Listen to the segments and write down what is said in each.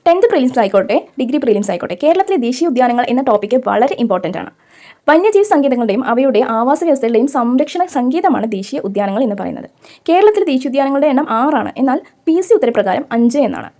10th prelims ആയിക്കോട്ടെ degree prelims ആയിക്കോട്ടെ കേരളത്തിലെ ദേശീയ ഉദ്യാനങ്ങൾ എന്ന ടോപ്പിക്ക് വളരെ ഇമ്പോർട്ടൻ്റ് ആണ്. വന്യജീവി സങ്കേതങ്ങളുടെയും അവയുടെ ആവാസ വ്യവസ്ഥകളുടെയും സംരക്ഷണ സങ്കേതമാണ് ദേശീയ ഉദ്യാനങ്ങൾ എന്ന് പറയുന്നത്. കേരളത്തിലെ ദേശീയോദ്യാനങ്ങളുടെ എണ്ണം 6 ആണ്. എന്നാൽ PSC ഉത്തരപ്രകാരം 5 എന്നാണ്.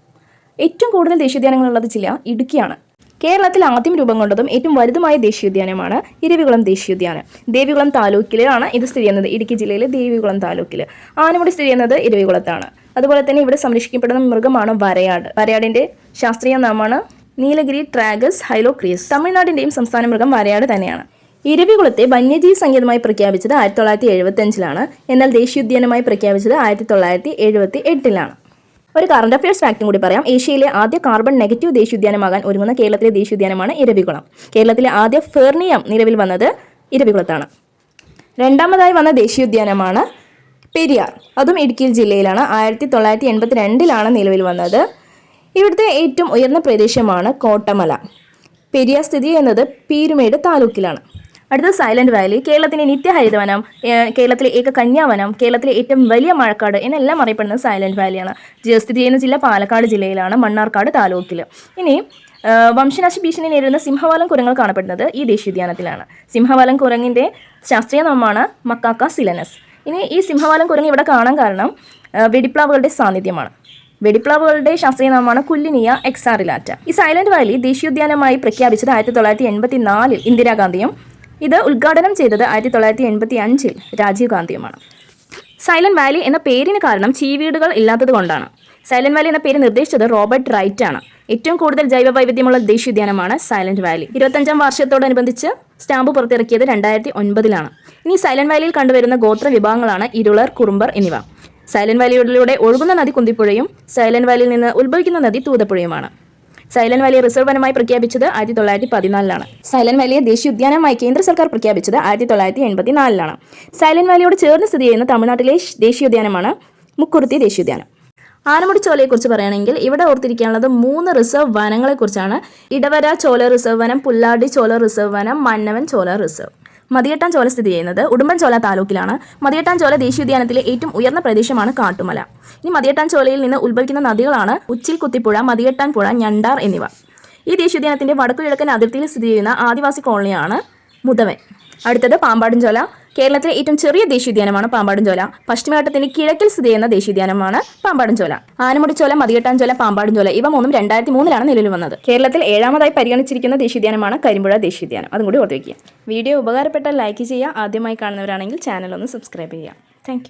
ഏറ്റവും കൂടുതൽ ദേശീയോദ്യാനങ്ങളുള്ളത് ജില്ല ഇടുക്കിയാണ്. കേരളത്തിൽ ആദ്യം രൂപം കൊണ്ടതും ഏറ്റവും വലുതുമായ ദേശീയോദ്യാനമാണ് ഇരവികുളം ദേശീയോദ്യാനം. ദേവികുളം താലൂക്കിലാണ് ഇത് സ്ഥിതി ചെയ്യുന്നത്. ഇടുക്കി ജില്ലയിലെ ദേവികുളം താലൂക്കിൽ. ആനമുടി സ്ഥിതി ചെയ്യുന്നത് ഇരവികുളത്താണ്. അതുപോലെ തന്നെ ഇവിടെ സംരക്ഷിക്കപ്പെടുന്ന മൃഗമാണ് വരയാട്. വരയാടിൻ്റെ ശാസ്ത്രീയ നാമമാണ് നീലഗിരി ട്രാഗസ് ഹൈലോക്രിയസ്. തമിഴ്നാടിൻ്റെയും സംസ്ഥാന മൃഗം വരയാട് തന്നെയാണ്. ഇരവികുളത്തെ വന്യജീവി സങ്കേതമായി പ്രഖ്യാപിച്ചത് 1975-ലാണ്. എന്നാൽ ദേശീയോദ്യാനമായി പ്രഖ്യാപിച്ചത് 1978-ലാണ്. ഒരു കറണ്ട് അഫയേഴ്സ് ഫാക്റ്റും കൂടി പറയാം. ഏഷ്യയിലെ ആദ്യ കാർബൺ നെഗറ്റീവ് ദേശീയോദ്യാനമാകാൻ ഒരുങ്ങുന്ന കേരളത്തിലെ ദേശീയോദ്യാനമാണ് ഇരവികുളം. കേരളത്തിലെ ആദ്യ ഫെർണിയം നിലവിൽ വന്നത് ഇരവികുളത്താണ്. രണ്ടാമതായി വന്ന ദേശീയോദ്യാനമാണ് പെരിയാർ. അതും ഇടുക്കി ജില്ലയിലാണ്. 1982-ലാണ് നിലവിൽ വന്നത്. ഇവിടുത്തെ ഏറ്റവും ഉയർന്ന പ്രദേശമാണ് കോട്ടമല. പെരിയാർ സ്ഥിതി ചെയ്യുന്നത് പീരുമേട് താലൂക്കിലാണ്. അടുത്തത് സൈലന്റ് വാലി. കേരളത്തിൻ്റെ നിത്യഹരിതവനം, കേരളത്തിലെ ഏക കന്യാവനം, കേരളത്തിലെ ഏറ്റവും വലിയ മഴക്കാട് എന്നെല്ലാം അറിയപ്പെടുന്നത് സൈലന്റ് വാലിയാണ്. സ്ഥിതി ചെയ്യുന്ന ജില്ല പാലക്കാട് ജില്ലയിലാണ്, മണ്ണാർക്കാട് താലൂക്കിൽ. ഇനി വംശനാശ ഭീഷണി നേരിടുന്ന സിംഹവാലൻ കുരങ്ങൾ കാണപ്പെടുന്നത് ഈ ദേശീയോദ്യാനത്തിലാണ്. സിംഹവാലൻ കുരങ്ങിൻ്റെ ശാസ്ത്രീയ നാമമാണ് മക്കാക്ക സിലനസ്. ഇനി ഈ സിംഹവാലൻ കുരങ്ങ് ഇവിടെ കാണാൻ കാരണം വെടിപ്ലാവുകളുടെ സാന്നിധ്യമാണ്. വെടിപ്ലാവുകളുടെ ശാസ്ത്രീയ നാമമാണ് കുല്ലിനിയ എക്സാറിലാറ്റ. ഈ സൈലന്റ് വാലി ദേശീയോദ്യാനമായി പ്രഖ്യാപിച്ചത് 1984-ൽ ഇന്ദിരാഗാന്ധിയും ഇത് ഉദ്ഘാടനം ചെയ്തത് 1985-ൽ രാജീവ് ഗാന്ധിയുമാണ്. സൈലന്റ് വാലി എന്ന പേരിന് കാരണം ചീവീടുകൾ ഇല്ലാത്തത് കൊണ്ടാണ്. സൈലന്റ് വാലി എന്ന പേര് നിർദ്ദേശിച്ചത് റോബർട്ട് റൈറ്റ് ആണ്. ഏറ്റവും കൂടുതൽ ജൈവ വൈവിധ്യമുള്ള ദേശീയോദ്യാനമാണ് സൈലന്റ് വാലി. 25-ാം വാർഷികത്തോടനുബന്ധിച്ച് സ്റ്റാമ്പ് പുറത്തിറക്കിയത് 2009-ലാണ്. ഇനി സൈലന്റ് വാലിയിൽ കണ്ടുവരുന്ന ഗോത്ര വിഭാഗങ്ങളാണ് ഇരുളർ, കുറുമ്പർ എന്നിവ. സൈലന്റ് വാലിയിലൂടെ ഒഴുകുന്ന നദി കുന്തിപ്പുഴയും സൈലന്റ് വാലിയിൽ നിന്ന് ഉത്ഭവിക്കുന്ന നദി തൂതപ്പുഴയുമാണ്. സൈലന്റ് വാലിയെ റിസർവ് വനമായി പ്രഖ്യാപിച്ചത് 1914-ലാണ്. സൈലന്റ് വാലിയെ ദേശീയോദ്യാനമായി കേന്ദ്ര സർക്കാർ പ്രഖ്യാപിച്ചത് 1984-ലാണ്. സൈലന്റ് വാലിയോട് ചേർന്ന് സ്ഥിതി ചെയ്യുന്ന തമിഴ്നാട്ടിലെ ദേശീയോദ്യാനമാണ് മുക്കുറുത്തി ദേശീയോദ്യാനം. ആനമുടി ചോലയെക്കുറിച്ച് പറയുകയാണെങ്കിൽ ഇവിടെ ഓർത്തിരിക്കാനുള്ളത് 3 റിസർവ് വനങ്ങളെക്കുറിച്ചാണ്. ഇടവര ചോല റിസർവ് വനം, പുല്ലാടി ചോല റിസർവ് വനം, മന്നവൻ ചോല റിസർവ്. മതികെട്ടാൻ ചോല സ്ഥിതി ചെയ്യുന്നത് ഉടുമ്പൻചോല താലൂക്കിലാണ്. മതികെട്ടാൻ ചോല ദേശീയോദ്യാനത്തിലെ ഏറ്റവും ഉയർന്ന പ്രദേശമാണ് കാട്ടുമല. ഇനി മതികെട്ടാൻ ചോലയിൽ നിന്ന് ഉത്ഭവിക്കുന്ന നദികളാണ് ഉച്ചിൽ കുത്തിപ്പുഴ, മതികെട്ടാൻ പുഴ, ഞണ്ടാർ എന്നിവ. ഈ ദേശീയോദ്യാനത്തിന്റെ വടക്കുകിഴക്കൻ അതിർത്തിയിൽ സ്ഥിതി ചെയ്യുന്ന ആദിവാസി കോളനിയാണ് മുതവൻ. അടുത്തത് പാമ്പാടുംചോല. കേരളത്തിലെ ഏറ്റവും ചെറിയ ദേശീയോദ്യാനമാണ് പാമ്പാടുംചോല. പശ്ചിമഘട്ടത്തിന്റെ കിഴക്കിൽ സ്ഥിതി ചെയ്യുന്ന ദേശീയോദ്യാനമാണ് പാമ്പാടുംചോല. ആനമുടിച്ചോല, മതികെട്ടാൻചോല, പാമ്പാടുംചോല ഇവ മൂന്നും 2003-ലാണ് നിലവിൽ വന്നത്. കേരളത്തിൽ 7-മതായി പരിഗണിച്ചിരിക്കുന്ന ദേശീയോദ്യാനമാണ് കരിമ്പുഴ ദേശീയോദ്യാനം. അതും കൂടി ഓർത്ത് വയ്ക്കുക. വീഡിയോ ഉപകാരപ്പെട്ടാൽ ലൈക്ക് ചെയ്യുക. ആദ്യമായി കാണുന്നവരാണെങ്കിൽ ചാനൽ ഒന്ന് സബ്സ്ക്രൈബ് ചെയ്യുക. താങ്ക്